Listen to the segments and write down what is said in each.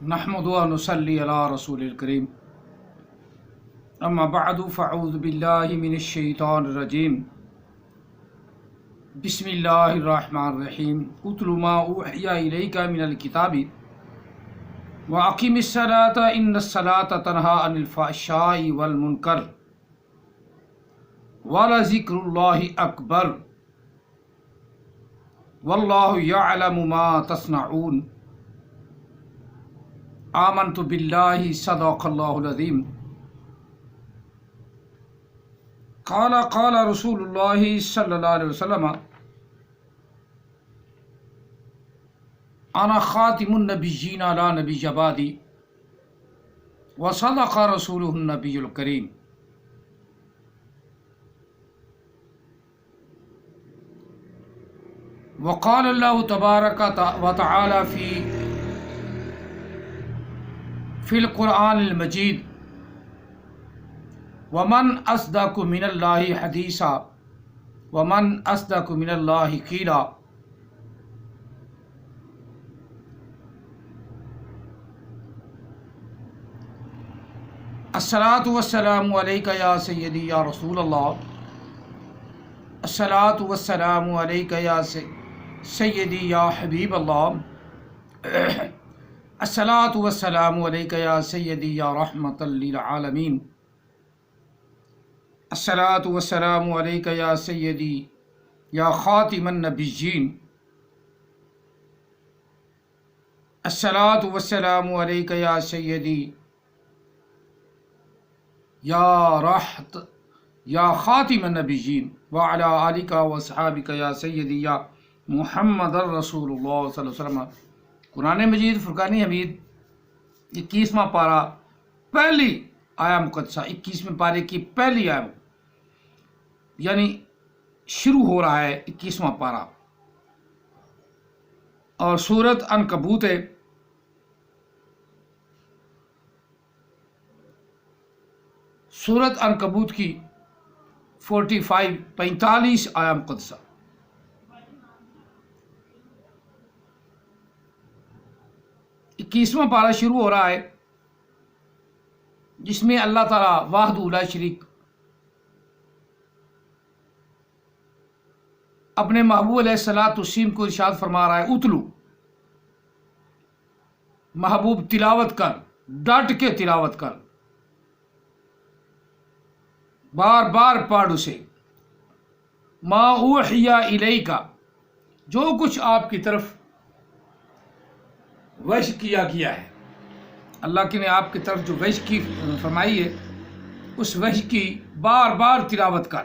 نحمد و نصلی علی رسول الکریم اما بعد فاعوذ باللہ من الشیطان الرجیم بسم اللہ الرحمن الرحیم اتل ما اوحی الیک من الکتاب واقم الصلاۃ ان الصلاۃ تنہی عن الفحشاء والمنکر ولذکر اللہ اکبر واللہ یعلم ما تصنعون آمنت باللہ صدق اللہ العظیم قال رسول اللہ صلی اللہ علیہ وسلم انا خاتم النبیین لا نبی بعدی وصدق رسولہ النبی الکریم۔ وقال اللہ تبارک و تعالی فی القرآن المجید ومن اصدق من اللہ حدیثا ومن اصدق من اللہ قیلا۔ الصلاۃ والسلام علیک یا سیدی یا رسول اللہ، الصلاۃ والسلام علیک یا سیدی یا حبیب اللہ، الصلاۃ والسلام علیک یا سیدی یا رحمۃ للعالمین، الصلاۃ والسلام علیک یا سیدی یا خاتم النبیین، الصلاۃ والسلام علیک یا سیدی یا خاتم النبیین وعلی آلک واصحابک یا سیدی یا محمد الرسول اللہ صلی اللہ علیہ وسلم۔ قرآن مجید فرقان حمید 21واں پارہ پہلی آیا مقدسہ، 21ویں پارے کی پہلی آیا، یعنی شروع ہو رہا ہے 21واں پارہ، اور سورۃ عنکبوت ہے۔ سورۃ عنکبوت کی 45 آیا مقدسہ۔ اکیسواں پارہ شروع ہو رہا ہے، جس میں اللہ تعالیٰ وحدہ لا شریک اپنے محبوب علیہ الصلوۃ والتسلیم کو ارشاد فرما رہا ہے، اتلو، محبوب تلاوت کر، ڈٹ کے تلاوت کر، بار بار پڑھ اسے، ما اوحی الیک، جو کچھ آپ کی طرف وحی کیا گیا ہے، اللہ کی نے آپ کی طرف جو وحی کی فرمائی ہے، اس وحی کی بار بار تلاوت کر،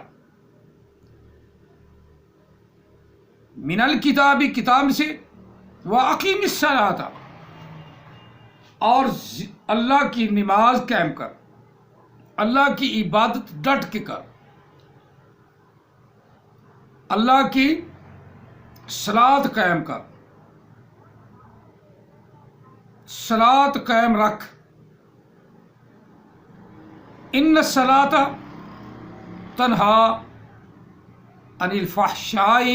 من الکتاب، کتاب سے، واقیم الصلاۃ، اور اللہ کی نماز قائم کر، اللہ کی عبادت ڈٹ کے کر، اللہ کی صلاۃ قائم کر، صلاۃ قائم رکھ، ان الصلاۃ تنہی عن الفحشاء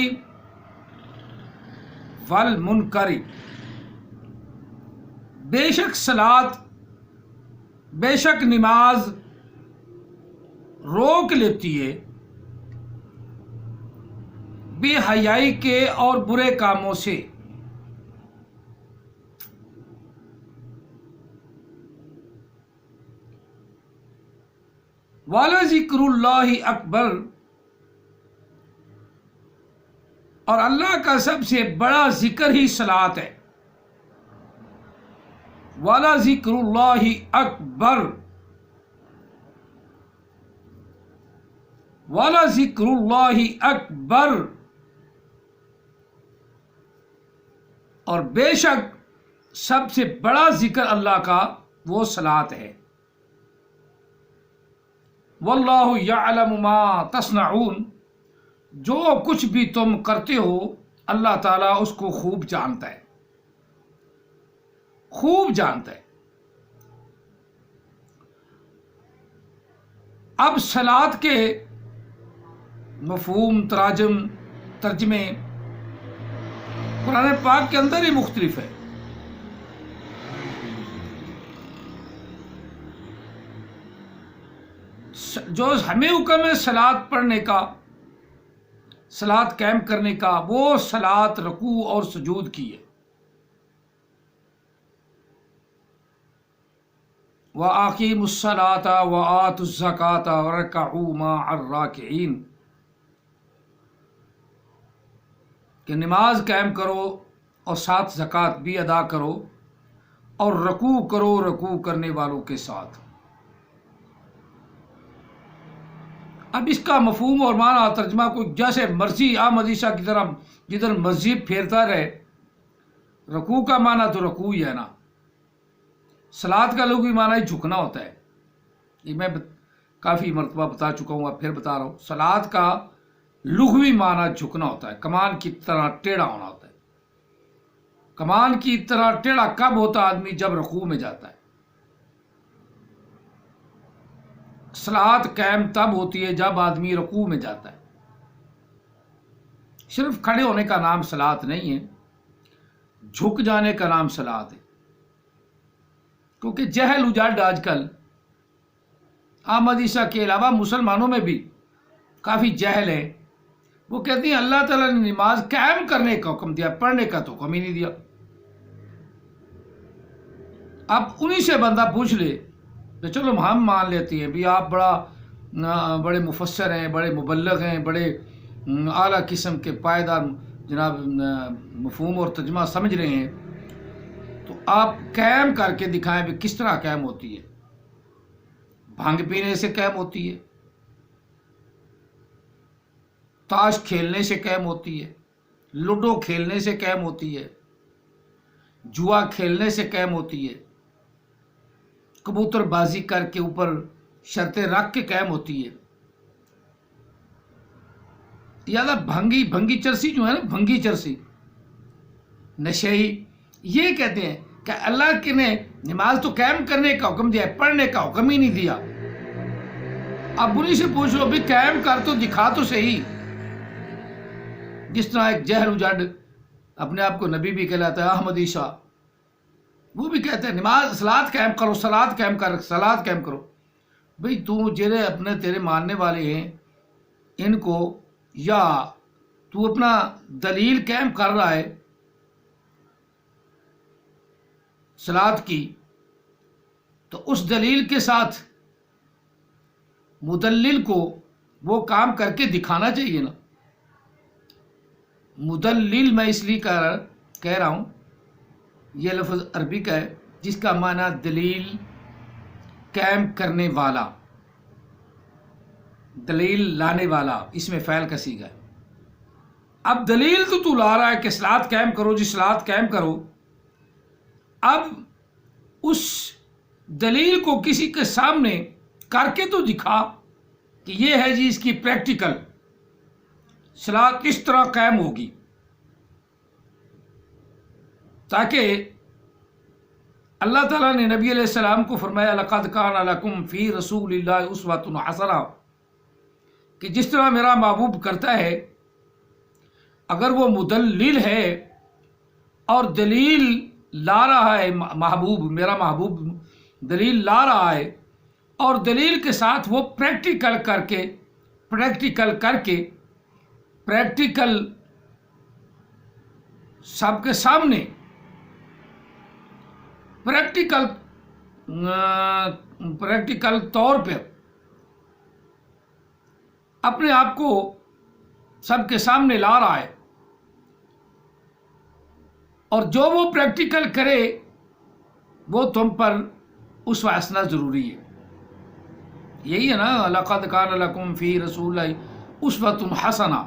والمنکر، بے شک صلاۃ، بے شک نماز روک لیتی ہے بے حیائی کے اور برے کاموں سے، وَلَذِكْرُ اللَّهِ اکبر، اور اللہ کا سب سے بڑا ذکر ہی صلاۃ ہے، وَلَذِكْرُ اللَّهِ اکبر، وَلَذِكْرُ اللَّهِ اکبر، اور بے شک سب سے بڑا ذکر اللہ کا وہ صلاۃ ہے، واللہ یعلم ما تصنعون، جو کچھ بھی تم کرتے ہو اللہ تعالیٰ اس کو خوب جانتا ہے، خوب جانتا ہے۔ اب صلاۃ کے مفہوم، ترجمے قرآن پاک کے اندر ہی مختلف ہے۔ جو ہمیں حکم ہے صلات پڑھنے کا، صلات قائم کرنے کا، وہ صلات رکوع اور سجود کی ہے۔ وَأَقِيمُوا الصَّلَاةَ وَآتُوا الزَّكَاةَ وَارْكَعُوا مَعَ الرَّاكِعِينَ، کہ نماز قائم کرو اور ساتھ زکوٰۃ بھی ادا کرو اور رکوع کرو رکوع کرنے والوں کے ساتھ۔ اب اس کا مفہوم اور معنی ترجمہ کوئی جیسے مرضی احمد عیسیٰ کی طرح جدھر مرضی پھیرتا رہے۔ رکوع کا معنی تو رکوع ہی ہے نا، صلات کا لغوی معنی جھکنا ہوتا ہے، یہ میں کافی مرتبہ بتا چکا ہوں، اب پھر بتا رہا ہوں۔ صلات کا لغوی معنی جھکنا ہوتا ہے، کمان کی طرح ٹیڑھا ہونا ہوتا ہے۔ کمان کی طرح ٹیڑھا کب ہوتا ہے آدمی؟ جب رکوع میں جاتا ہے۔ صلات قائم تب ہوتی ہے جب آدمی رکوع میں جاتا ہے۔ صرف کھڑے ہونے کا نام صلات نہیں ہے، جھک جانے کا نام صلات ہے، کیونکہ جہل اجاڈ آج کل احمد عیسیٰ کے علاوہ مسلمانوں میں بھی کافی جہل ہے۔ وہ کہتے ہیں اللہ تعالیٰ نے نماز قائم کرنے کا حکم دیا، پڑھنے کا تو حکم ہی نہیں دیا۔ اب انہی سے بندہ پوچھ لے کہ چلو ہم مان لیتے ہیں بھی آپ بڑے مفسر ہیں، بڑے مبلغ ہیں، بڑے اعلیٰ قسم کے پائیدار جناب مفہوم اور ترجمہ سمجھ رہے ہیں، تو آپ قائم کر کے دکھائیں بھی کس طرح قائم ہوتی ہے۔ بھنگ پینے سے قائم ہوتی ہے، تاش کھیلنے سے قائم ہوتی ہے، لوڈو کھیلنے سے قائم ہوتی ہے، جوا کھیلنے سے قائم ہوتی ہے، کبوتر بازی کر کے اوپر شرطیں رکھ کے قائم ہوتی ہے۔ یاد بھنگی چرسی جو ہے نا، بھنگی چرسی نشئی، یہ کہتے ہیں کہ اللہ کے نے نماز تو قائم کرنے کا حکم دیا ہے، پڑھنے کا حکم ہی نہیں دیا۔ اب انہی سے پوچھ لو بھی قائم کر تو دکھا تو صحیح۔ جس طرح ایک جہل اجاڈ اپنے آپ کو نبی بھی کہلاتا ہے، احمد عیسیٰ، وہ بھی کہتے ہیں نماز صلات قائم کرو، صلات قائم کر، صلات قائم کرو۔ بھئی تو جنہیں اپنے تیرے ماننے والے ہیں ان کو، یا تو اپنا دلیل قائم کر رہا ہے صلات کی، تو اس دلیل کے ساتھ مدلل کو وہ کام کر کے دکھانا چاہیے نا۔ مدلل میں اس لیے کہہ رہا ہوں، یہ لفظ عربی کا ہے جس کا معنی دلیل قائم کرنے والا، دلیل لانے والا، اس میں فعل کا صیغہ ہے۔ اب دلیل تو لا رہا ہے کہ صلات قائم کرو جی، صلات قائم کرو۔ اب اس دلیل کو کسی کے سامنے کر کے تو دکھا کہ یہ ہے جی اس کی پریکٹیکل، صلات اس طرح قائم ہوگی، تاکہ اللہ تعالیٰ نے نبی علیہ السلام کو فرمایا لَقَدْ كَانَ لَكُمْ فِي رَسُولِ اللَّهِ أُسْوَةٌ حَسَنَةٌ، کہ جس طرح میرا محبوب کرتا ہے، اگر وہ مدلل ہے اور دلیل لا رہا ہے، میرا محبوب دلیل لا رہا ہے اور دلیل کے ساتھ وہ پریکٹیکل سب کے سامنے پریکٹیکل طور پہ اپنے آپ کو سب کے سامنے لا رہا ہے، اور جو وہ پریکٹیکل کرے وہ تم پر اسوہ حسنہ ضروری ہے۔ یہی ہے نا لَقَدْ كَانَ لَكُمْ فِي رَسُولِ اللَّهِ أُسْوَةٌ حَسَنَةٌ،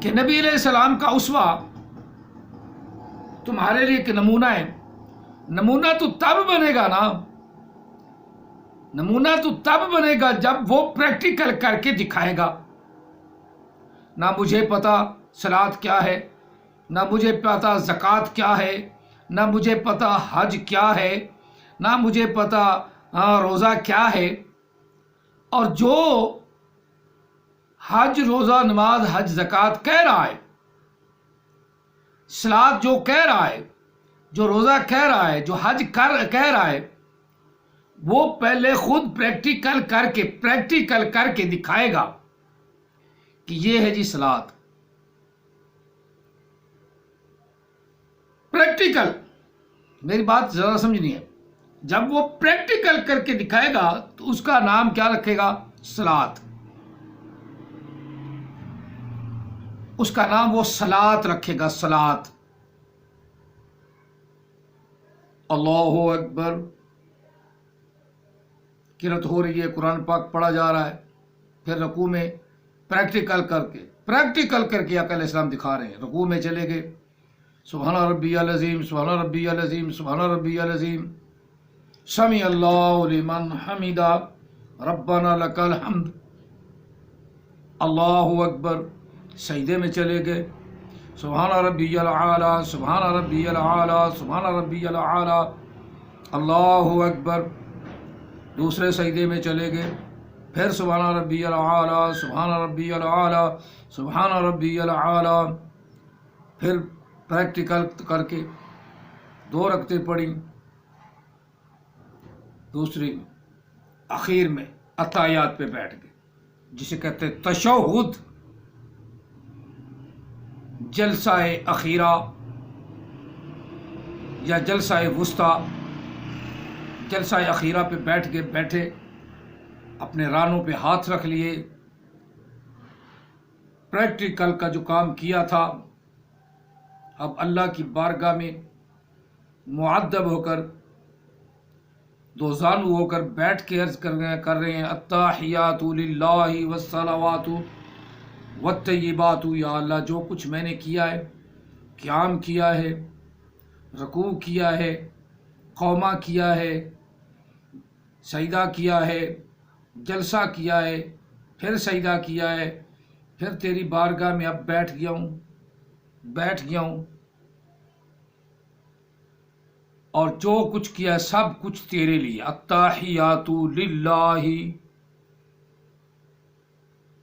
کہ نبی علیہ السلام کا اسوہ تمہارے لیے ایک نمونہ ہے۔ نمونہ تو تب بنے گا نا، نمونہ تو تب بنے گا جب وہ پریکٹیکل کر کے دکھائے گا۔ نہ مجھے پتا صلات کیا ہے، نہ مجھے پتا زکوٰۃ کیا ہے، نہ مجھے پتا حج کیا ہے، نہ مجھے پتا روزہ کیا ہے، اور جو حج، روزہ، نماز، حج، زکوٰۃ کہہ رہا ہے، صلات جو کہہ رہا ہے، جو روزہ کہہ رہا ہے، جو حج کہہ رہا ہے، وہ پہلے خود پریکٹیکل کر کے دکھائے گا کہ یہ ہے جی صلاۃ. پریکٹیکل، میری بات ذرا سمجھنی ہے. جب وہ پریکٹیکل کر کے دکھائے گا تو اس کا نام کیا رکھے گا؟ صلاۃ. اس کا نام وہ صلاۃ رکھے گا، صلاۃ. اللہ اکبر، قرات ہو رہی ہے، قرآن پاک پڑھا جا رہا ہے، پھر رکوع میں پریکٹیکل کر کے آقا علیہ السلام دکھا رہے ہیں. رکوع میں چلے گئے، سبحان ربی العظیم، سبحان ربی العظیم، سبحان ربی العظیم، سمیع اللہ لمن حمدہ، ربنا لک الحمد، اللہ اکبر. سجدے میں چلے گئے، سبحان ربی العالی، سبحان ربی العالی، سبحان ربی العالی، اللہ اکبر. دوسرے سجدے میں چلے گئے، پھر سبحان ربی العالی، سبحان ربی العالی، سبحان ربی العالی. پھر پریکٹیکل کر کے 2 رکعتیں پڑھی. دوسری اخیر میں اتحیات پہ بیٹھ گئے، جسے کہتے ہیں تشہد، جلسہ اخیرہ یا جلسہ وسطیٰ. جلسہ اخیرہ پہ بیٹھے اپنے رانوں پہ ہاتھ رکھ لیے. پریکٹیکل کا جو کام کیا تھا، اب اللہ کی بارگاہ میں معدب ہو کر، دوزانو ہو کر بیٹھ کے عرض کر رہے ہیں التحیات للہ والصلوات والطیبات. یا اللہ، جو کچھ میں نے کیا ہے، قیام کیا ہے، رکوع کیا ہے، قومہ کیا ہے، سجدہ کیا ہے، جلسہ کیا ہے، پھر سجدہ کیا ہے، پھر تیری بارگاہ میں اب بیٹھ گیا ہوں، اور جو کچھ کیا سب کچھ تیرے لیے. التحیات للہ،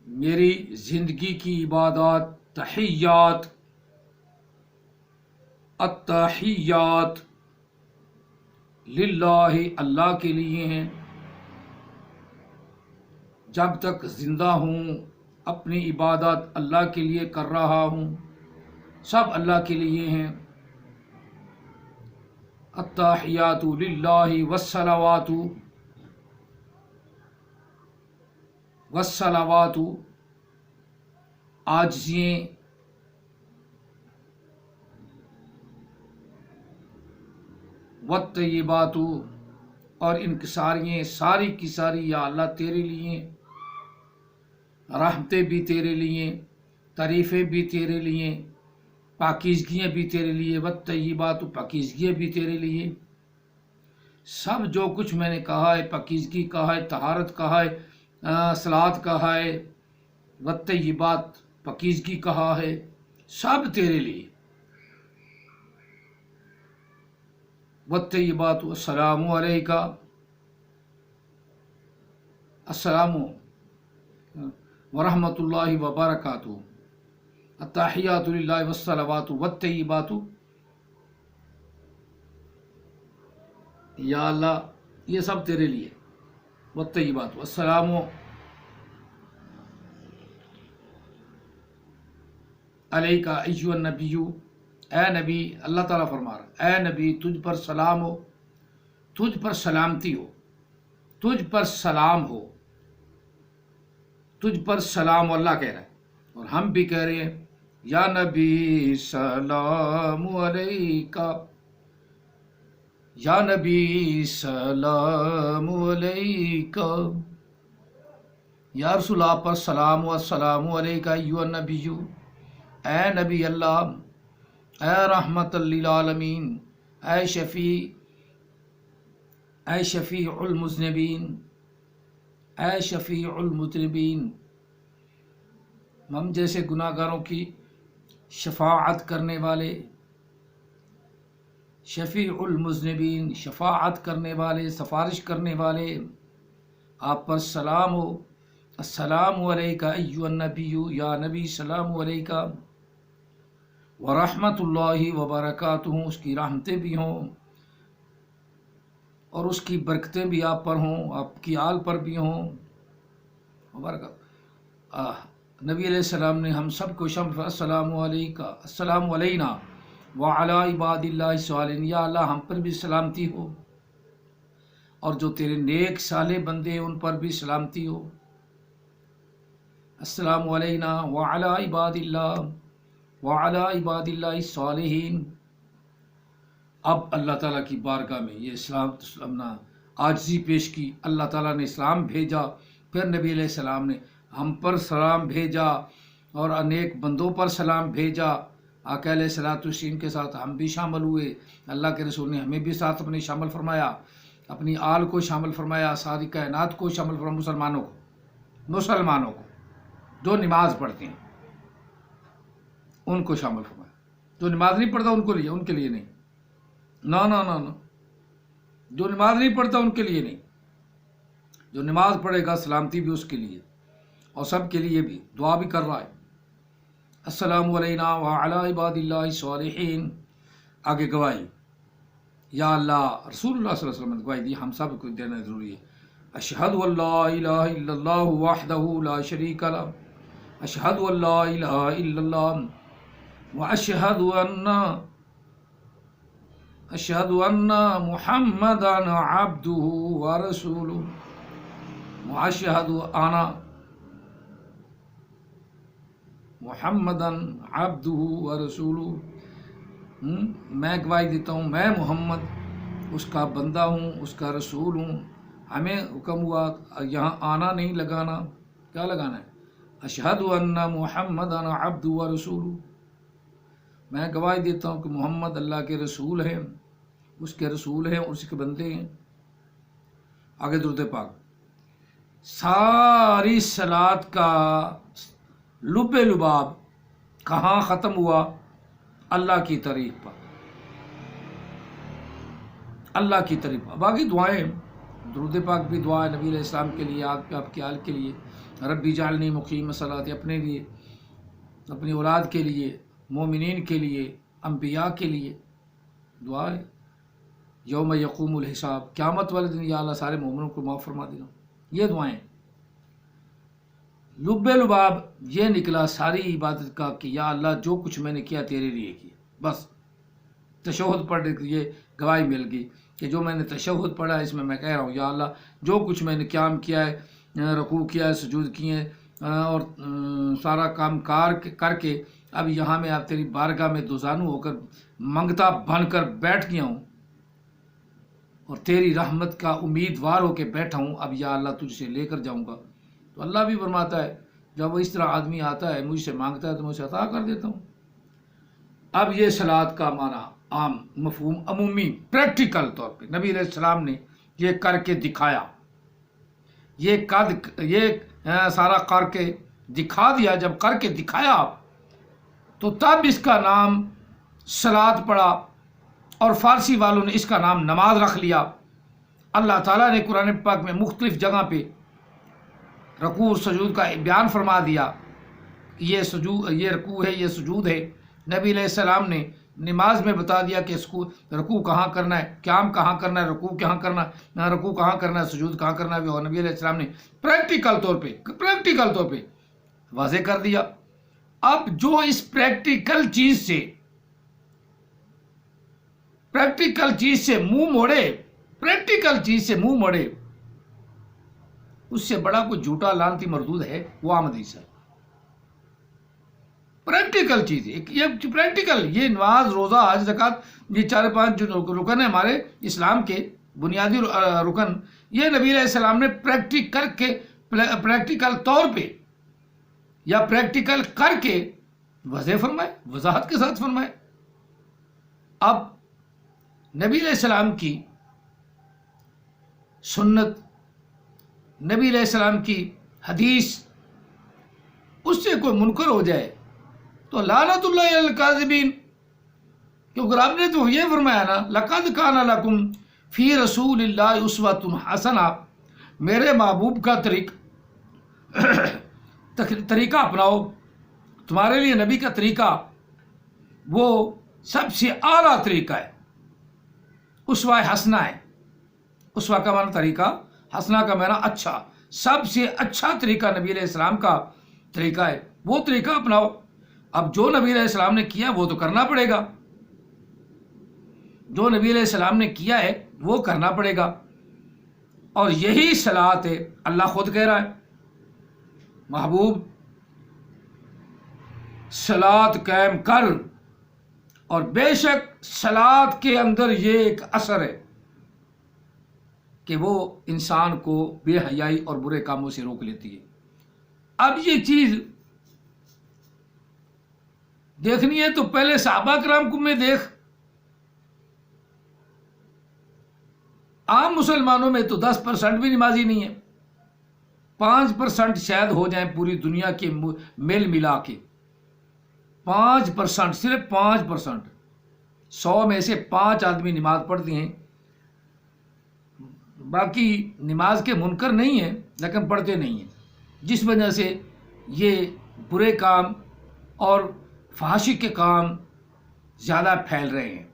میری زندگی کی عبادات، تحیات، التحیات للہ، اللہ کے لیے ہیں. جب تک زندہ ہوں اپنی عبادات اللہ کے لیے کر رہا ہوں، سب اللہ کے لیے ہیں. التحیات للہ والصلوات، عاجزییں، والطیبات، اور انکساریاں ساری کی ساری یا اللہ تیرے لیے. رحمتیں بھی تیرے لیے، تعریفیں بھی تیرے لیے، پاکیزگیاں بھی تیرے لیے. والطیبات، پاکیزگیاں بھی تیرے لیے. سب جو کچھ میں نے کہا ہے، پاکیزگی کہا ہے، طہارت کہا ہے، صلاۃ کہا ہے، والطیبات پاکیزگی کہا ہے، سب تیرے لیے. والطیبات، السلام علیکہ، السلام ورحمۃ اللہ وبرکاتہ. التحیات للہ والصلوات والطیبات. یا اللہ، یہ سب تیرے لیے. والطیبات، السلام علیکہ ایھا النبی، اے نبی، اللہ تعالیٰ فرما رہا ہے اے نبی تجھ پر سلام ہو، تجھ پر سلامتی ہو، تجھ پر سلام ہو، تجھ پر سلام. اللہ کہہ رہا ہے اور ہم بھی کہہ رہے ہیں یا نبی سلام علیکہ، یا نبی سلام علیکہ، یا رسول اللہ پر سلام و السلام علیکہ ایھا النبی، اے نبی اللہ، اے رحمت للعالمین، اے شفیع المذنبین، اے شفیع المذنبین. ہم جیسے گناہ گاروں کی شفاعت کرنے والے، شفیع المذنبین، شفاعت کرنے والے، سفارش کرنے والے، آپ پر سلام ہو. السلام علیکہ ایھا النبی، یا نبی سلام علیکہ، ورحمۃ اللہ وبرکاتہ، اس کی رحمتیں بھی ہوں. اور اس کی برکتیں بھی آپ پر ہوں، آپ کی آل پر بھی ہوں۔ نبی علیہ السلام نے ہم سب کو شامل السلام علیکہ السلام علینا وعلی عباد اللہ الصالحین، یا اللہ ہم پر بھی سلامتی ہو اور جو تیرے نیک صالح بندے ہیں ان پر بھی سلامتی ہو۔ السلام علینا وعلی عباد اللہ الصالحین۔ اب اللہ تعالیٰ کی بارگاہ میں یہ اسلام عاجزی پیش کی، اللہ تعالیٰ نے اسلام بھیجا، پھر نبی علیہ السلام نے ہم پر سلام بھیجا اور انیک بندوں پر سلام بھیجا۔ آقا علیہ الصلوۃ والتسلیم کے ساتھ ہم بھی شامل ہوئے، اللہ کے رسول نے ہمیں بھی ساتھ اپنے شامل فرمایا، اپنی آل کو شامل فرمایا، ساری کائنات کو شامل فرمایا، مسلمانوں کو جو نماز پڑھتے ہیں ان کو شامل فرمایا، جو نماز نہیں پڑھتا ان کے لیے نہیں، نہ جو نماز نہیں پڑھتا ان کے لیے نہیں، جو نماز پڑھے گا سلامتی بھی اس کے لیے اور سب کے لیے بھی دعا بھی کر رہا ہے۔ السلام علینا وعلی عباد اللہ الصالحین۔ آگے گواہی، یا اللہ، رسول اللہ صلی اللہ علیہ وسلم نے گواہی دی، ہم سب کو دینا ضروری ہے۔ اشہد ان لا الہ الا اللہ وحدہ لا شریک لہ، اشہد ان لا الہ الا اللہ اشہد ان محمدا عبدہ ورسولہ، واشہد ان محمدا عبدہ ورسولہ۔ میں گواہی دیتا ہوں میں محمد اس کا بندہ ہوں، اس کا رسول ہوں۔ ہمیں حکم ہوا یہاں آنا نہیں لگانا، کیا لگانا ہے؟ اشہد ان محمدا عبدہ ورسولہ۔ میں گواہی دیتا ہوں کہ محمد اللہ کے رسول ہیں، اس کے رسول ہیں، اس کے بندے ہیں۔ آگے درود پاک۔ ساری صلات کا لب لباب کہاں ختم ہوا؟ اللہ کی تعریف پر، اللہ کی تعریف پر۔ باقی دعائیں، درود پاک بھی دعا ہے نبی علیہ السلام کے لیے، آپ کی آل کے لیے، ربی جعلنی مقیم الصلاۃ، اپنے لیے، اپنی اولاد کے لیے، مومنین کے لیے، انبیاء کے لیے دعا ہے۔ یوم یقوم الحساب، قیامت والے دن یا اللہ سارے مومنوں کو معاف فرما دینا، یہ دعائیں۔ لب لباب یہ نکلا ساری عبادت کا کہ یا اللہ جو کچھ میں نے کیا تیرے لیے کیا، بس تشہد پڑھنے کے لیے گواہی مل گئی کہ جو میں نے تشہد پڑھا ہے اس میں کہہ رہا ہوں یا اللہ جو کچھ میں نے قیام کیا ہے، رکوع کیا ہے، سجود کیے ہیں اور سارا کام کر کے اب یہاں میں آپ تیری بارگاہ میں دوزانو ہو کر منگتا بن کر بیٹھ گیا ہوں اور تیری رحمت کا امیدوار ہو کے بیٹھا ہوں، اب یا اللہ تجھ سے لے کر جاؤں گا۔ تو اللہ بھی فرماتا ہے جب اس طرح آدمی آتا ہے مجھ سے مانگتا ہے تو میں اسے عطا کر دیتا ہوں۔ اب یہ صلات کا معنی عام، مفہوم، عمومی، پریکٹیکل طور پہ نبی علیہ السلام نے یہ کر کے دکھایا، یہ سارا کر کے دکھا دیا۔ جب کر کے دکھایا تو تب اس کا نام صلات پڑا اور فارسی والوں نے اس کا نام نماز رکھ لیا۔ اللہ تعالیٰ نے قرآن پاک میں مختلف جگہ پہ رکوع اور سجود کا بیان فرما دیا، یہ رکوع ہے، یہ سجود ہے۔ نبی علیہ السلام نے نماز میں بتا دیا کہ رکوع کہاں کرنا ہے، قیام کہاں کرنا ہے، رکوع کہاں کرنا ہے، سجود کہاں کرنا ہے، اور نبی علیہ السلام نے پریکٹیکل طور پہ واضح کر دیا۔ اب جو اس پریکٹیکل چیز سے منہ موڑے، اس سے بڑا کوئی جھوٹا لعنتی مردود ہے وہ احمدیس ہے۔ پریکٹیکل چیز ہے، یہ پریکٹیکل، یہ نماز، روزہ، حج، زکوٰۃ، یہ 4-5 جو رکن ہیں ہمارے اسلام کے بنیادی رکن، یہ نبی علیہ السلام نے پریکٹیکل طور پہ یا پریکٹیکل کر کے واضح فرمائے، وضاحت کے ساتھ فرمائے۔ اب نبی علیہ السلام کی سنت، نبی علیہ السلام کی حدیث، اس سے کوئی منکر ہو جائے تو لعنت اللہ علی الکاذبین، کیونکہ رب نے تو یہ فرمایا نا، لقد کان لکم فی رسول اللہ اسوۃ حسنہ، میرے محبوب کا طریقہ اپناؤ، تمہارے لیے نبی کا طریقہ وہ سب سے اعلیٰ طریقہ ہے، اسوہ حسنہ ہے۔ اسوہ کا معنی طریقہ، حسنہ کا معنی اچھا، سب سے اچھا طریقہ نبی علیہ السلام کا طریقہ ہے، وہ طریقہ اپناؤ۔ اب جو نبی علیہ السلام نے کیا وہ تو کرنا پڑے گا، جو نبی علیہ السلام نے کیا ہے وہ کرنا پڑے گا، اور یہی صلاۃ ہے۔ اللہ خود کہہ رہا ہے محبوب صلاۃ قائم کر، اور بے شک صلاۃ کے اندر یہ ایک اثر ہے کہ وہ انسان کو بے حیائی اور برے کاموں سے روک لیتی ہے۔ اب یہ چیز دیکھنی ہے تو پہلے صحابہ کرام کو میں دیکھ، عام مسلمانوں میں تو 10% بھی نمازی نہیں ہے، 5% شاید ہو جائیں پوری دنیا کے میل ملا کے، 5%، صرف 5%، 100 میں سے 5 آدمی نماز پڑھتے ہیں، باقی نماز کے منکر نہیں ہیں لیکن پڑھتے نہیں ہیں، جس وجہ سے یہ برے کام اور فحاشی کے کام زیادہ پھیل رہے ہیں۔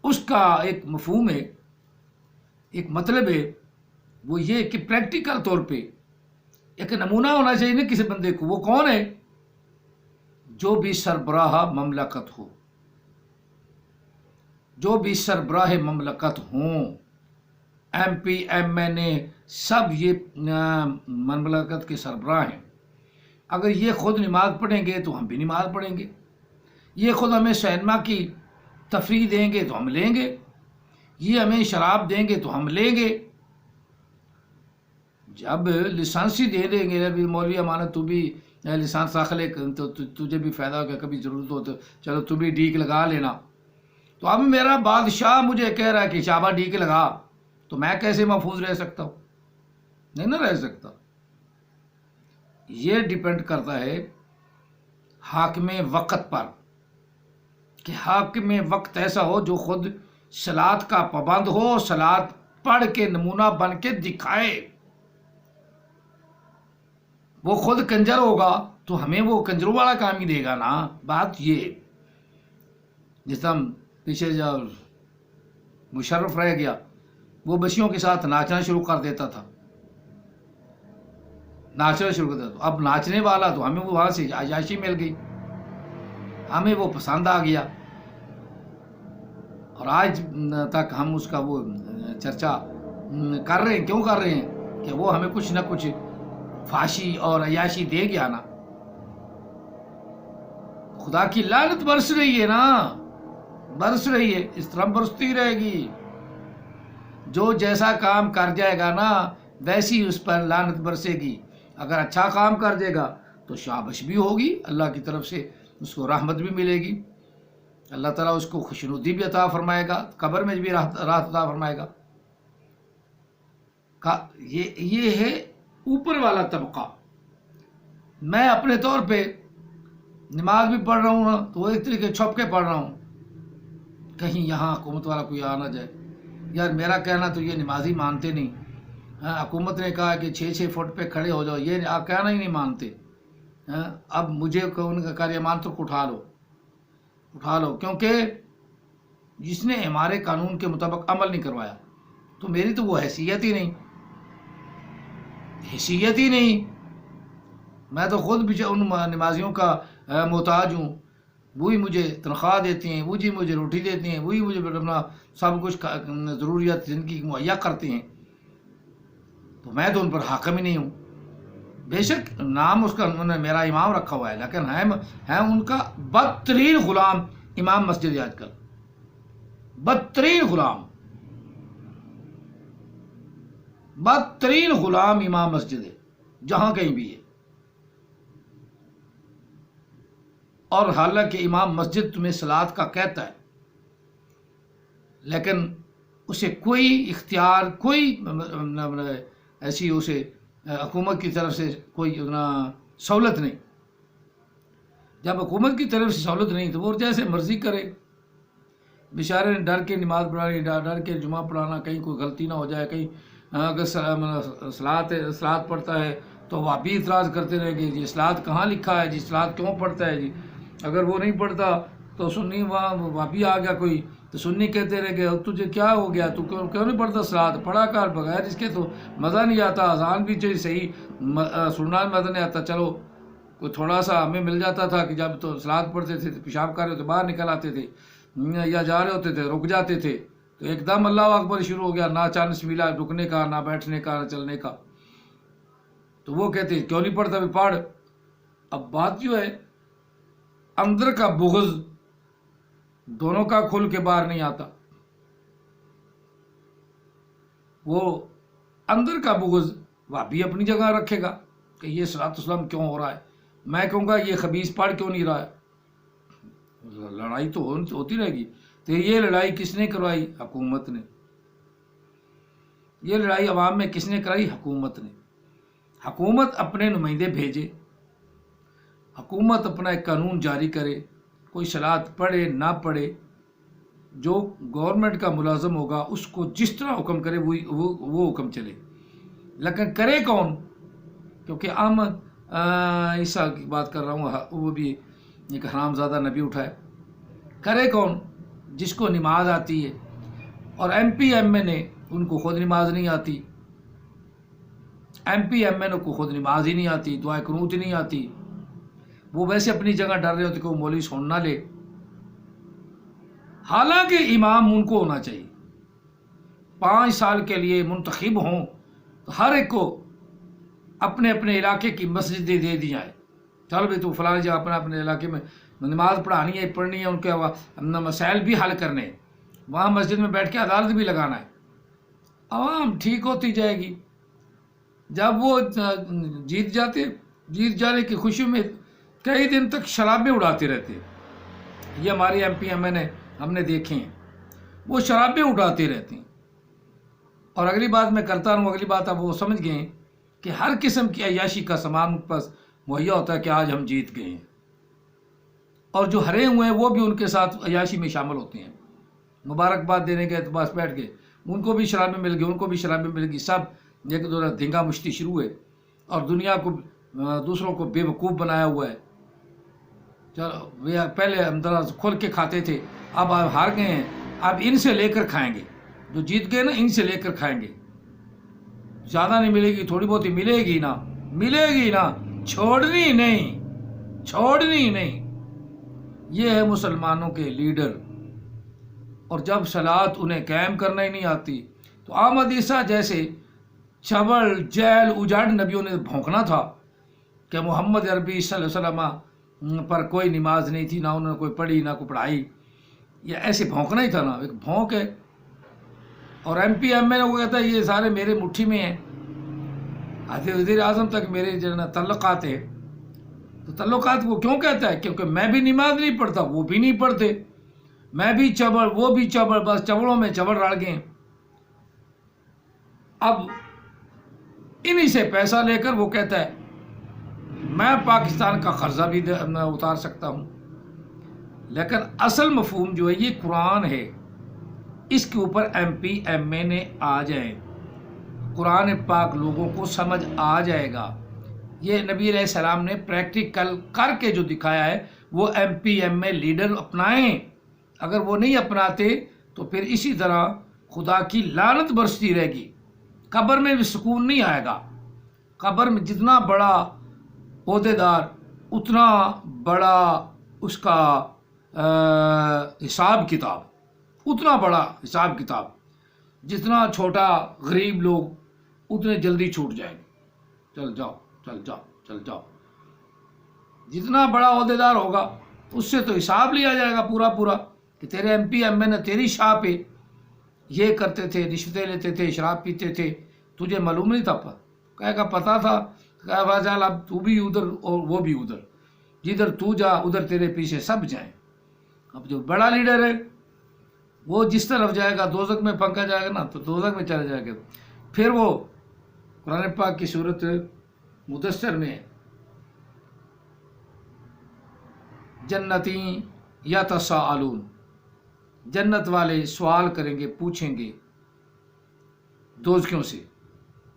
اس کا ایک مفہوم ہے، ایک مطلب ہے، وہ یہ کہ پریکٹیکل طور پہ ایک نمونہ ہونا چاہیے نا کسی بندے کو۔ وہ کون ہے؟ جو بھی سربراہ مملکت ہو، جو بھی سربراہ مملکت ہوں، ایم پی ایم این اے سب یہ مملکت کے سربراہ ہیں، اگر یہ خود نماز پڑھیں گے تو ہم بھی نماز پڑھیں گے، یہ خود ہمیں سینما کی تفریح دیں گے تو ہم لیں گے، یہ ہمیں شراب دیں گے تو ہم لیں گے، جب لسانس ہی دے دیں گے ابھی مولوی امانت تو بھی لسانس رکھ لے تو تجھے بھی فائدہ ہوگا، کبھی ضرورت ہو تو چلو تو بھی ڈیک لگا لینا۔ تو اب میرا بادشاہ مجھے کہہ رہا ہے کہ شابہ ڈیک لگا، تو میں کیسے محفوظ رہ سکتا ہوں؟ نہیں نہ رہ سکتا۔ یہ ڈیپینڈ کرتا ہے حاکم وقت پر، کہ حاکم وقت ایسا ہو جو خود صلاۃ کا پابند ہو، صلاۃ پڑھ کے نمونہ بن کے دکھائے۔ وہ خود کنجر ہوگا تو ہمیں وہ کنجروں والا کام ہی دے گا نا۔ بات یہ جس ہم پیچھے جب مشرف رہ گیا، وہ بچیوں کے ساتھ ناچنا شروع کر دیتا تھا، ناچنا شروع کر دیتا تھا۔ اب ناچنے والا تو ہمیں وہ وہاں سے عیاشی مل گئی، ہمیں وہ پسند آ گیا، اور آج تک ہم اس کا وہ چرچا کر رہے ہیں۔ کیوں کر رہے ہیں؟ کہ وہ ہمیں کچھ نہ کچھ فحاشی اور عیاشی دے گیا نا۔ خدا کی لعنت برس رہی ہے نا، برس رہی ہے، اس طرح برستی رہے گی۔ جو جیسا کام کر جائے گا نا ویسی اس پر لعنت برسے گی۔ اگر اچھا کام کر جائے گا تو شابش بھی ہوگی، اللہ کی طرف سے اس کو رحمت بھی ملے گی، اللہ تعالیٰ اس کو خوشنودی بھی عطا فرمائے گا، قبر میں بھی راحت عطا فرمائے گا۔ یہ ہے اوپر والا طبقہ۔ میں اپنے طور پہ نماز بھی پڑھ رہا ہوں نا تو ایک طریقے چھپ کے پڑھ رہا ہوں، کہیں یہاں حکومت والا کوئی آ نہ جائے، یار میرا کہنا تو یہ نمازی مانتے نہیں، حکومت نے کہا کہ 6 فٹ پہ کھڑے ہو جاؤ، یہ کہنا ہی نہیں مانتے، اب مجھے ان کا کار ایمان تو اٹھا لو، کیونکہ جس نے ہمارے قانون کے مطابق عمل نہیں کروایا تو میری تو وہ حیثیت ہی نہیں، میں تو خود بھی ان نمازیوں کا محتاج ہوں، وہی مجھے تنخواہ دیتے ہیں، وہی مجھے روٹی دیتے ہیں، وہی مجھے اپنا سب کچھ ضروریات زندگی مہیا کرتے ہیں، تو میں تو ان پر حاکم ہی نہیں ہوں۔ بے شک نام اس کا انہوں نے میرا امام رکھا ہوا ہے، لیکن ہے ان کا بدترین غلام امام مسجد آج کل، بدترین غلام امام مسجد ہے، جہاں کہیں بھی ہے۔ اور حالانکہ امام مسجد تمہیں صلاۃ کا کہتا ہے، لیکن اسے کوئی اختیار، کوئی ایسی اسے حکومت کی طرف سے کوئی سہولت نہیں۔ جب حکومت کی طرف سے سہولت نہیں تو وہ جیسے مرضی کرے، بیچارے نے ڈر کے نماز پڑھانی، ڈر کے جمعہ پڑھانا، کہیں کوئی غلطی نہ ہو جائے، کہیں اگر صلاۃ پڑھتا ہے تو وہ بھی اعتراض کرتے رہیں گے، جی صلاۃ کہاں لکھا ہے، جی صلاۃ کیوں پڑھتا ہے، جی اگر وہ نہیں پڑھتا تو سنی وہاں بھی آ گیا کوئی تو سنی کہتے رہے کہ تجھے کیا ہو گیا، تو کیوں نہیں پڑھتا صلاۃ؟ پڑھا کر، بغیر اس کے تو مزہ نہیں آتا، اذان بھی چاہیے صحیح، سننا مزہ نہیں آتا۔ چلو کوئی تھوڑا سا ہمیں مل جاتا تھا کہ جب تو صلاۃ پڑھتے تھے تو پیشاب کر رہے ہوتے باہر نکل آتے تھے، یا جا رہے ہوتے تھے رک جاتے تھے، تو ایک دم اللہ اکبر شروع ہو گیا، نہ چانس ملا رکنے کا، نہ بیٹھنے کا، نہ چلنے کا۔ تو وہ کہتے کیوں نہیں پڑھتا؟ بھی پڑھ۔ اب بات جو ہے اندر کا بغض دونوں کا کھل کے باہر نہیں آتا، وہ اندر کا بغض وہ بھی اپنی جگہ رکھے گا کہ یہ صلاۃ السلام کیوں ہو رہا ہے، میں کہوں گا یہ خبیث پڑھ کیوں نہیں رہا ہے۔ لڑائی تو ہوتی رہے گی۔ تو یہ لڑائی کس نے کروائی؟ حکومت نے۔ یہ لڑائی عوام میں کس نے کرائی؟ حکومت نے۔ حکومت اپنے نمائندے بھیجے، حکومت اپنا ایک قانون جاری کرے، کوئی صلاۃ پڑھے نہ پڑھے، جو گورنمنٹ کا ملازم ہوگا اس کو جس طرح حکم کرے وہ حکم چلے۔ لیکن کرے کون؟ کیونکہ احمد عیسیٰ کی بات کر رہا ہوں، وہ بھی ایک حرام زادہ نبی اٹھائے۔ کرے کون؟ جس کو نماز آتی ہے، اور ایم پی ایم این اے ان کو خود نماز نہیں آتی، ایم پی ایم این اے کو خود نماز ہی نہیں آتی، دعائے قنوت نہیں آتی، وہ ویسے اپنی جگہ ڈر رہے ہوتے کہ وہ مولوی سن نہ لے۔ حالانکہ امام ان کو ہونا چاہیے، 5 سال کے لیے منتخب ہوں تو ہر ایک کو اپنے اپنے علاقے کی مسجدیں دے دی جائیں۔ چل بھائی تو فلاں جگہ اپنے علاقے میں نماز پڑھانی ہے، پڑھنی ہے، ان کے مسائل بھی حل کرنے ہیں، وہاں مسجد میں بیٹھ کے عدالت بھی لگانا ہے۔ عوام ٹھیک ہوتی جائے گی۔ جب وہ جیت جانے کی خوشی میں کئی دن تک شرابیں اڑاتے رہتے، یہ ہمارے ایم پی ایم این اے ہم نے دیکھے ہیں، وہ شرابیں اڑاتے رہتے ہیں۔ اور اگلی بات میں کرتا ہوں، اگلی بات اب وہ سمجھ گئے ہیں کہ ہر قسم کی عیاشی کا سامان پاس مہیا ہوتا ہے کہ آج ہم جیت گئے ہیں، اور جو ہرے ہوئے ہیں وہ بھی ان کے ساتھ عیاشی میں شامل ہوتے ہیں، مبارکباد دینے کے اعتبار سے بیٹھ گئے، ان کو بھی شرابیں مل گئی، ان کو بھی شرابیں مل گئی، سب ایک دوسرا دھنگا مشتی شروع ہے، اور دنیا کو دوسروں کو بے وقوف بنایا ہوا ہے۔ چلو پہلے اندر کھول کے کھاتے تھے، اب آپ ہار گئے ہیں، اب ان سے لے کر کھائیں گے، جو جیت گئے نا ان سے لے کر کھائیں گے۔ زیادہ نہیں ملے گی، تھوڑی بہت ہی ملے گی نا، چھوڑنی نہیں۔ یہ ہے مسلمانوں کے لیڈر، اور جب صلاۃ انہیں قائم کرنا ہی نہیں آتی تو احمد عیسیٰ جیسے چبل جیل اجاڑ نبیوں نے بھونکنا تھا کہ محمد عربی صلی اللہ علیہ وسلم پر کوئی نماز نہیں تھی، نہ انہوں نے کوئی پڑھی نہ کوئی پڑھائی، یہ ایسے بھونکنا ہی تھا نا، ایک بھونک ہے۔ اور ایم پی ایم این اے کو کہتا ہے یہ سارے میرے مٹھی میں ہیں، وزیر اعظم تک میرے جو ہے نا تعلقات ہے۔ تو تعلقات وہ کیوں کہتا ہے؟ کیونکہ میں بھی نماز نہیں پڑھتا، وہ بھی نہیں پڑھتے، میں بھی چبڑ وہ بھی چبڑ، بس چبڑوں میں چبڑ رڑ گئے۔ اب انہی سے پیسہ لے کر وہ کہتا ہے میں پاکستان کا قرضہ بھی اتار سکتا ہوں۔ لیکن اصل مفہوم جو ہے یہ قرآن ہے، اس کے اوپر ایم پی ایم این اے آ جائیں، قرآن پاک لوگوں کو سمجھ آ جائے گا۔ یہ نبی علیہ السلام نے پریکٹیکل کر کے جو دکھایا ہے وہ M P M A leader اپنائیں۔ اگر وہ نہیں اپناتے تو پھر اسی طرح خدا کی لعنت برستی رہے گی، قبر میں بھی سکون نہیں آئے گا۔ قبر میں جتنا بڑا عہدے دار اتنا بڑا اس کا حساب کتاب، اتنا بڑا حساب کتاب، جتنا چھوٹا غریب لوگ اتنے جلدی چھوٹ جائیں گے، چل جاؤ۔ جتنا بڑا عہدے دار ہوگا اس سے تو حساب لیا جائے گا پورا کہ تیرے ایم پی ایم این اے تیری شاہ پہ یہ کرتے تھے، رشوتیں لیتے تھے، شراب پیتے تھے، تجھے معلوم نہیں تھا؟ کہے گا پتہ تھا، کہا بھائی اب تو بھی ادھر اور وہ بھی ادھر، جدھر تو جا ادھر تیرے پیچھے سب جائیں۔ اب جو بڑا لیڈر ہے وہ جس طرف جائے گا دوزخ میں پھنکا جائے گا نا، تو دوزخ میں چلا جائے گا۔ پھر وہ قرآن پاک کی سورت مدثر میں جنتی یتساءلون، جنت والے سوال کریں گے، پوچھیں گے دوزخیوں سے،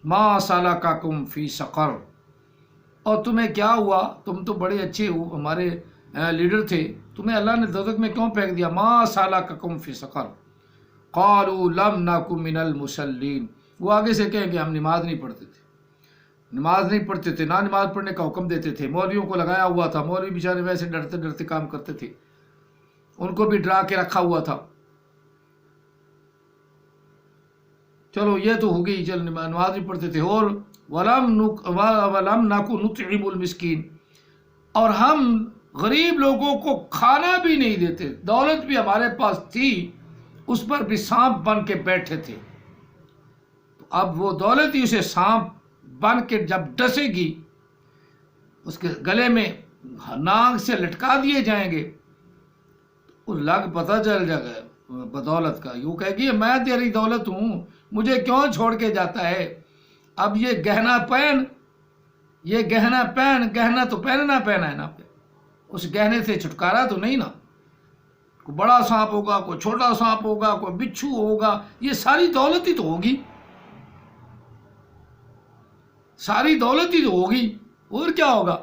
ما سلککم فی سقر، اور تمہیں کیا ہوا؟ تم تو بڑے اچھے ہو، ہمارے لیڈر تھے، تمہیں اللہ نے دوزخ میں کیوں پھینک دیا؟ ما سالککم فی سقر قالوا لم نک من المصلین، وہ آگے سے کہیں کہ ہم نماز نہیں پڑھتے تھے، نماز نہیں پڑھتے تھے، نہ نماز پڑھنے کا حکم دیتے تھے، مولویوں کو لگایا ہوا تھا، مولوی بیچارے ویسے ڈرتے ڈرتے کام کرتے تھے، ان کو بھی ڈرا کے رکھا ہوا تھا۔ چلو یہ تو ہو گئی، چل نماز نہیں پڑھتے تھے، اور وَلَمْ نَكُ نُطْعِمُ الْمِسْكِينَ، اور ہم غریب لوگوں کو کھانا بھی نہیں دیتے، دولت بھی ہمارے پاس تھی، اس پر بھی سانپ بن کے بیٹھے تھے، اب وہ دولت ہی اسے سانپ بن کے جب ڈسے گی، اس کے گلے میں ناک سے لٹکا دیے جائیں گے، اس لگ پتہ چل جائے گا بدولت کا، یوں کہے گی میں تیری دولت ہوں، مجھے کیوں چھوڑ کے جاتا ہے؟ اب یہ گہنا پہن، گہنا تو پہننا ہے نا، اس گہنے سے چھٹکارا تو نہیں نا، کوئی بڑا سانپ ہوگا، کوئی چھوٹا سانپ ہوگا، کوئی بچھو ہوگا، یہ ساری دولت ہی تو ہوگی، ساری دولت ہی تو ہوگی، اور کیا ہوگا؟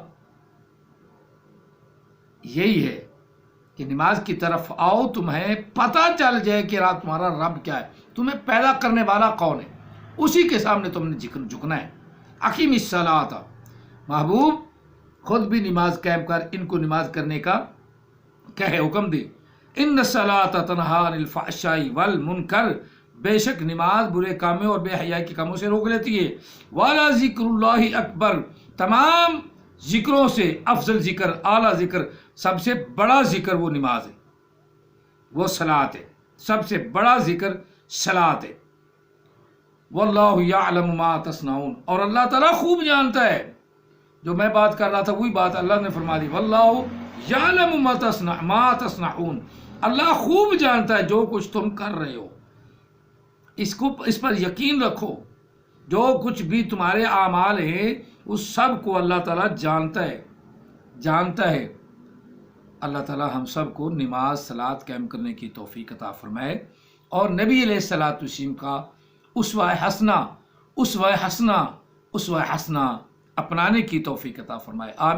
یہی ہے کہ نماز کی طرف آؤ، تمہیں پتہ چل جائے کہ تمہارا رب کیا ہے، تمہیں پیدا کرنے والا کون ہے، اسی کے سامنے تم نے جھکنا ہے۔ اقیم الصلاۃ، محبوب خود بھی نماز قائم کر، ان کو نماز کرنے کا کہے، حکم دے۔ ان الصلاۃ تنہی عن الفحشاء والمنکر، بے شک نماز برے کاموں اور بے حیائی کے کاموں سے روک لیتی ہے۔ وَلَا ذِكْرُ اللَّهِ اکبر، تمام ذکروں سے افضل ذکر، اعلیٰ ذکر، سب سے بڑا ذکر وہ نماز ہے، وہ صلاۃ ہے، سب سے بڑا ذکر صلاۃ ہے۔ واللہ یعلم ما تصنعون، اور اللہ تعالیٰ خوب جانتا ہے، جو میں بات کر رہا تھا وہی بات اللہ نے فرما دی، واللہ یعلم ما تصنعون، اللہ خوب جانتا ہے جو کچھ تم کر رہے ہو، اس پر یقین رکھو، جو کچھ بھی تمہارے اعمال ہیں اس سب کو اللہ تعالیٰ جانتا ہے۔ اللہ تعالیٰ ہم سب کو نماز صلاۃ قائم کرنے کی توفیق عطا فرمائے، اور نبی علیہ الصلوۃ والسلام کا اسوہ حسنہ اپنانے کی توفیق عطا فرمائے۔ آمین۔